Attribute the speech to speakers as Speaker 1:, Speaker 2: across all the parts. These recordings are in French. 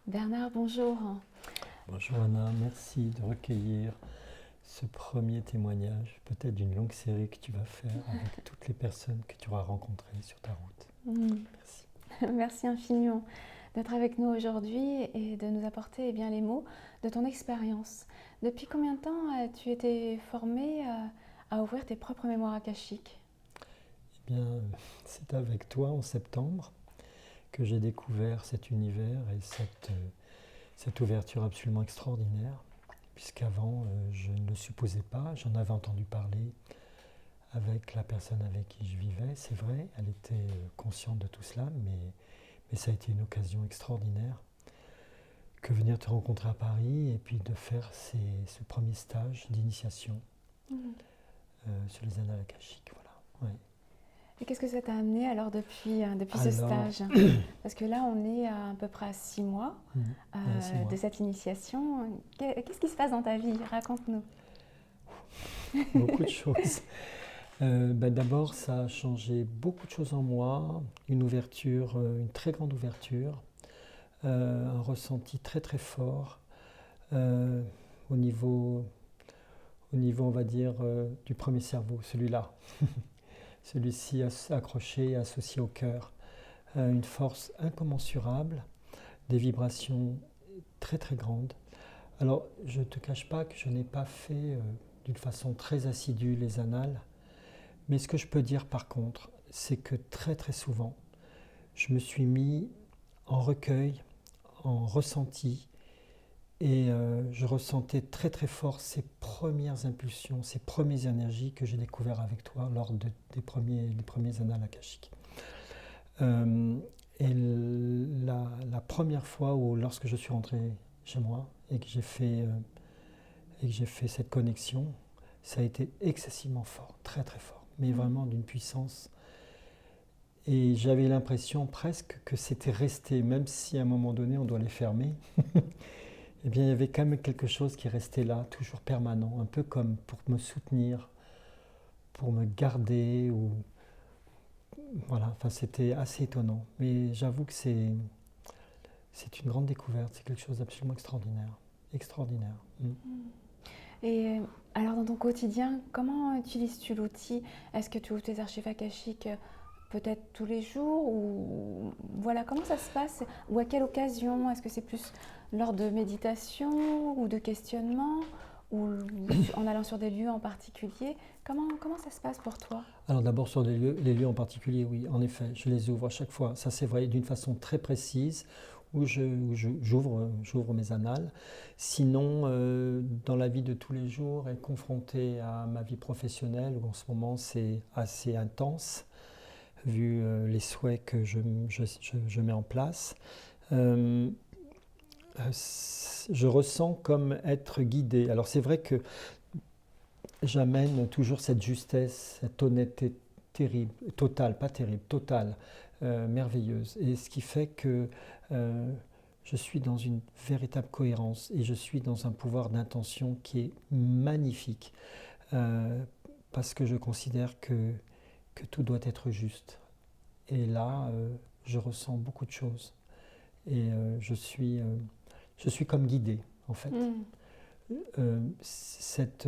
Speaker 1: Bernard, bonjour.
Speaker 2: Bonjour Anna, merci de recueillir ce premier témoignage, peut-être d'une longue série que tu vas faire avec toutes les personnes que tu auras rencontrées sur ta route.
Speaker 1: Mm.
Speaker 2: Merci.
Speaker 1: Merci infiniment d'être avec nous aujourd'hui et de nous apporter les mots de ton expérience. Depuis combien de temps as-tu été formé à ouvrir tes propres mémoires akashiques?
Speaker 2: Eh bien, c'est avec toi en septembre que j'ai découvert cet univers et cette ouverture absolument extraordinaire, puisqu'avant je ne le supposais pas, j'en avais entendu parler avec la personne avec qui je vivais, c'est vrai, elle était consciente de tout cela, mais ça a été une occasion extraordinaire que venir te rencontrer à Paris et puis de faire ce premier stage d'initiation
Speaker 1: Mm.
Speaker 2: sur les annales akashiques. Voilà. Ouais.
Speaker 1: Et qu'est-ce que ça t'a amené alors depuis ce
Speaker 2: Alors,
Speaker 1: stage? Parce que là, on est à peu près à 6 mois
Speaker 2: ouais, c'est moi.
Speaker 1: de cette initiation. Qu'est-ce qui se passe dans ta vie? Raconte-nous.
Speaker 2: Beaucoup de choses. D'abord, ça a changé beaucoup de choses en moi. Une ouverture, une très grande ouverture, un ressenti très très fort euh, au niveau, on va dire, du premier cerveau, celui-là. Celui-ci accroché et associé au cœur. Une force incommensurable, des vibrations très très grandes. Alors, je ne te cache pas que je n'ai pas fait d'une façon très assidue les annales, mais ce que je peux dire par contre, c'est que très très souvent, je me suis mis en recueil, en ressenti, et je ressentais très très fort ces premières impulsions, ces premières énergies que j'ai découvertes avec toi lors des premiers annales akashiques. Euh, et la première fois où, lorsque je suis rentré chez moi et que j'ai fait cette connexion, ça a été excessivement fort, très très fort, mais vraiment d'une puissance. Et j'avais l'impression presque que c'était resté, même si à un moment donné on doit les fermer, eh bien il y avait quand même quelque chose qui restait là, toujours permanent, un peu comme pour me soutenir, pour me garder, ou voilà, enfin c'était assez étonnant. Mais j'avoue que c'est une grande découverte, c'est quelque chose d'absolument extraordinaire. Extraordinaire.
Speaker 1: Et alors dans ton quotidien, comment utilises-tu l'outil? Est-ce que tu ouvres tes archives akashiques peut-être tous les jours ou voilà, comment ça se passe? Ou à quelle occasion? Est-ce que c'est plus lors de méditation ou de questionnement ou en allant sur des lieux en particulier? Comment ça se passe pour toi?
Speaker 2: Alors d'abord sur les lieux en particulier, oui, en effet, je les ouvre à chaque fois. Ça c'est vrai, d'une façon très précise, j'ouvre mes annales. Sinon, dans la vie de tous les jours et confronté à ma vie professionnelle, où en ce moment c'est assez intense, vu les souhaits que je mets en place, euh, je ressens comme être guidé. Alors c'est vrai que j'amène toujours cette justesse, cette honnêteté terrible, totale, pas terrible, totale, merveilleuse. Et ce qui fait que je suis dans une véritable cohérence et je suis dans un pouvoir d'intention qui est magnifique. euh, Parce que je considère que tout doit être juste. Et là, je ressens beaucoup de choses. Et je suis comme guidé, en fait.
Speaker 1: Mm.
Speaker 2: Euh, cette,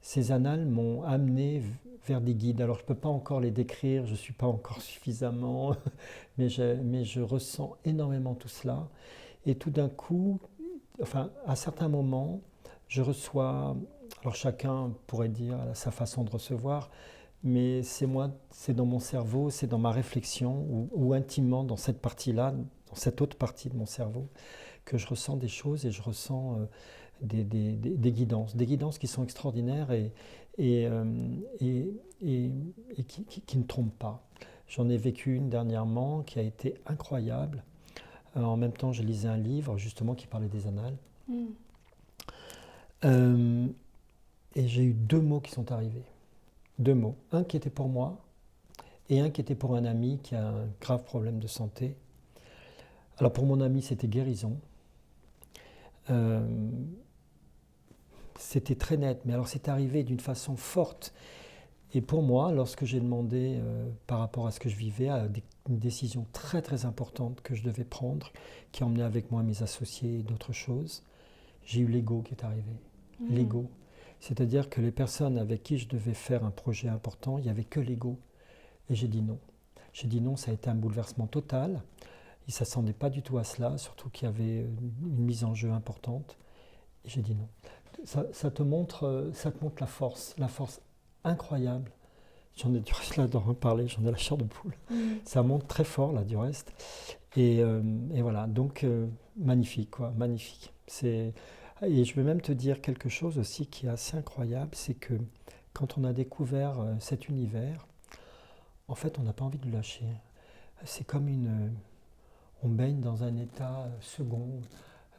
Speaker 2: ces annales m'ont amené vers des guides. Alors je ne peux pas encore les décrire, je ne suis pas encore suffisamment, mais je ressens énormément tout cela. Et tout d'un coup, enfin, à certains moments, je reçois, alors chacun pourrait dire sa façon de recevoir, mais c'est moi, c'est dans mon cerveau, c'est dans ma réflexion, ou intimement dans cette partie-là, dans cette autre partie de mon cerveau, que je ressens des choses et je ressens des guidances qui sont extraordinaires et, euh, et, et qui ne trompent pas. J'en ai vécu une dernièrement qui a été incroyable. En même temps, je lisais un livre justement qui parlait des annales.
Speaker 1: Mm.
Speaker 2: Euh, et j'ai eu deux mots qui sont arrivés. Deux mots. Un qui était pour moi et un qui était pour un ami qui a un grave problème de santé. Alors pour mon ami, c'était guérison. Euh, C'était très net, mais alors c'est arrivé d'une façon forte Et pour moi, lorsque j'ai demandé par rapport à ce que je vivais, une décision très très importante que je devais prendre, qui emmenait avec moi mes associés et d'autres choses, j'ai eu l'ego qui est arrivé. L'ego. C'est-à-dire que les personnes avec qui je devais faire un projet important, il n'y avait que l'ego. Et j'ai dit non. J'ai dit non, ça a été un bouleversement total. Il ne s'attendait pas du tout à cela, surtout qu'il y avait une mise en jeu importante. Et j'ai dit non. Ça te montre la force incroyable. J'en ai du reste là d'en parler, j'en ai la chair de poule. Ça monte très fort là du reste. Et voilà, donc magnifique, quoi, magnifique. Et je vais même te dire quelque chose aussi qui est assez incroyable, c'est que quand on a découvert cet univers, en fait, on n'a pas envie de le lâcher. C'est comme on baigne dans un état second,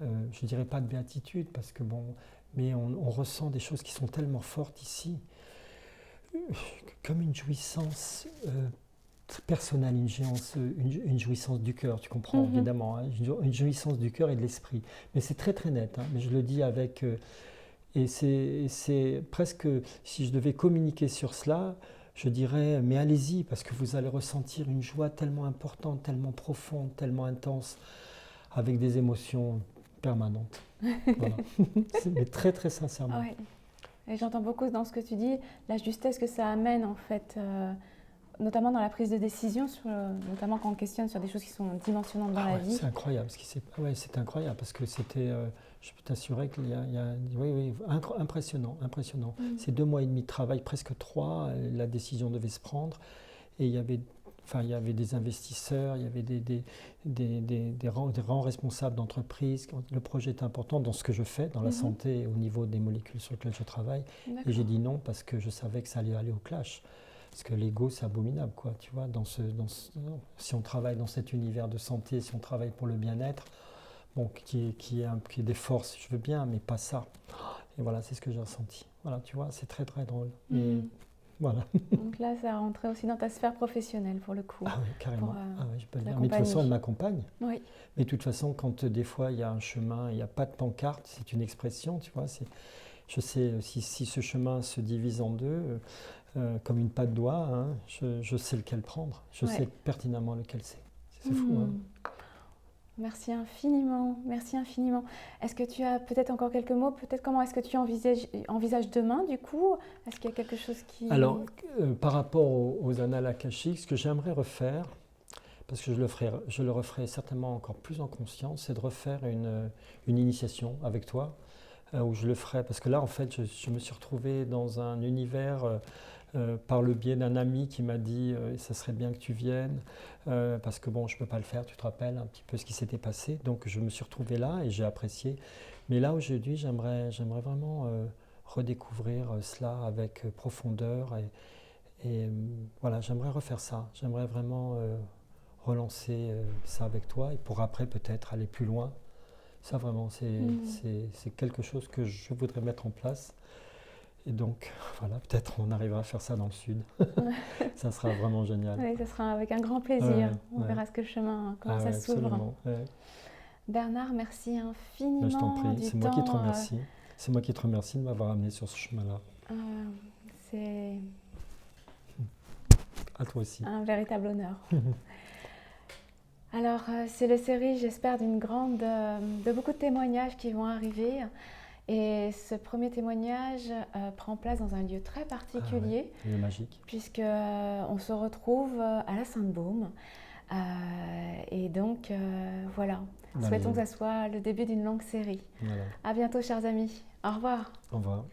Speaker 2: je ne dirais pas de béatitude, parce que bon, mais on ressent des choses qui sont tellement fortes ici, comme une jouissance personnelle, une jouissance du cœur, tu comprends évidemment, hein, une jouissance du cœur et de l'esprit. Mais c'est très très net, hein, mais je le dis avec... et c'est presque, si je devais communiquer sur cela, je dirais, mais allez-y, parce que vous allez ressentir une joie tellement importante, tellement profonde, tellement intense, avec des émotions permanentes. Voilà. Mais très très sincèrement.
Speaker 1: Ouais. Et j'entends beaucoup dans ce que tu dis, la justesse que ça amène en fait, notamment dans la prise de décision, notamment quand on questionne sur des choses qui sont dimensionnantes dans la vie.
Speaker 2: C'est incroyable, c'est incroyable parce que c'était, je peux t'assurer qu'il y a oui, impressionnant. Ces 2 mois et demi de travail, presque 3, la décision devait se prendre et il y avait des investisseurs, il y avait des rangs responsables d'entreprise. Le projet est important dans ce que je fais, dans la santé, au niveau des molécules sur lesquelles je travaille. Et j'ai dit non parce que je savais que ça allait aller au clash. Parce que l'ego, c'est abominable, quoi, tu vois, si on travaille dans cet univers de santé, si on travaille pour le bien-être, bon, qui est des forces, je veux bien, mais pas ça. Et voilà, c'est ce que j'ai ressenti. Voilà, tu vois, c'est très très drôle. Et voilà.
Speaker 1: Donc là, ça rentrait aussi dans ta sphère professionnelle, pour le coup.
Speaker 2: Ah oui, carrément. Je peux le dire. Mais de toute
Speaker 1: compagnie.
Speaker 2: façon, elle m'accompagne.
Speaker 1: Oui.
Speaker 2: Mais de toute façon, quand des fois, il y a un chemin, il n'y a pas de pancarte, c'est une expression, tu vois, je sais, si ce chemin se divise en deux, comme une patte d'oie, hein, je sais lequel prendre. Je sais pertinemment lequel c'est. C'est fou. Hein.
Speaker 1: Merci infiniment, merci infiniment. Est-ce que tu as peut-être encore quelques mots? Peut-être comment est-ce que tu envisages demain, du coup? Est-ce qu'il y a quelque chose qui...
Speaker 2: Alors, par rapport aux annales akashiques, ce que j'aimerais refaire, parce que je le referai certainement encore plus en conscience, c'est de refaire une initiation avec toi, où je le ferai, parce que là, en fait, je me suis retrouvé dans un univers par le biais d'un ami qui m'a dit ça serait bien que tu viennes, parce que bon, je ne peux pas le faire, tu te rappelles un petit peu ce qui s'était passé. Donc, je me suis retrouvé là et j'ai apprécié. Mais là, aujourd'hui, j'aimerais vraiment redécouvrir cela avec profondeur. Et voilà, j'aimerais refaire ça. J'aimerais vraiment relancer ça avec toi et pour après, peut-être aller plus loin. Ça, vraiment, c'est quelque chose que je voudrais mettre en place. Et donc, voilà, peut-être on arrivera à faire ça dans le sud. Ça sera vraiment génial.
Speaker 1: Oui, ça sera avec un grand plaisir. On verra ce que le chemin, comment ça s'ouvre. Bernard, merci infiniment.
Speaker 2: Je t'en prie, c'est moi qui te remercie. C'est moi qui te remercie de m'avoir amené sur ce chemin-là.
Speaker 1: C'est...
Speaker 2: À toi aussi.
Speaker 1: Un véritable honneur. Alors, c'est la série, j'espère, de beaucoup de témoignages qui vont arriver. Et ce premier témoignage prend place dans un lieu très particulier.
Speaker 2: Un lieu magique.
Speaker 1: Puisqu'on se retrouve à la Sainte-Baume. Et donc, voilà. Souhaitons que ça soit le début d'une longue série.
Speaker 2: Voilà.
Speaker 1: À bientôt, chers amis. Au revoir.
Speaker 2: Au revoir.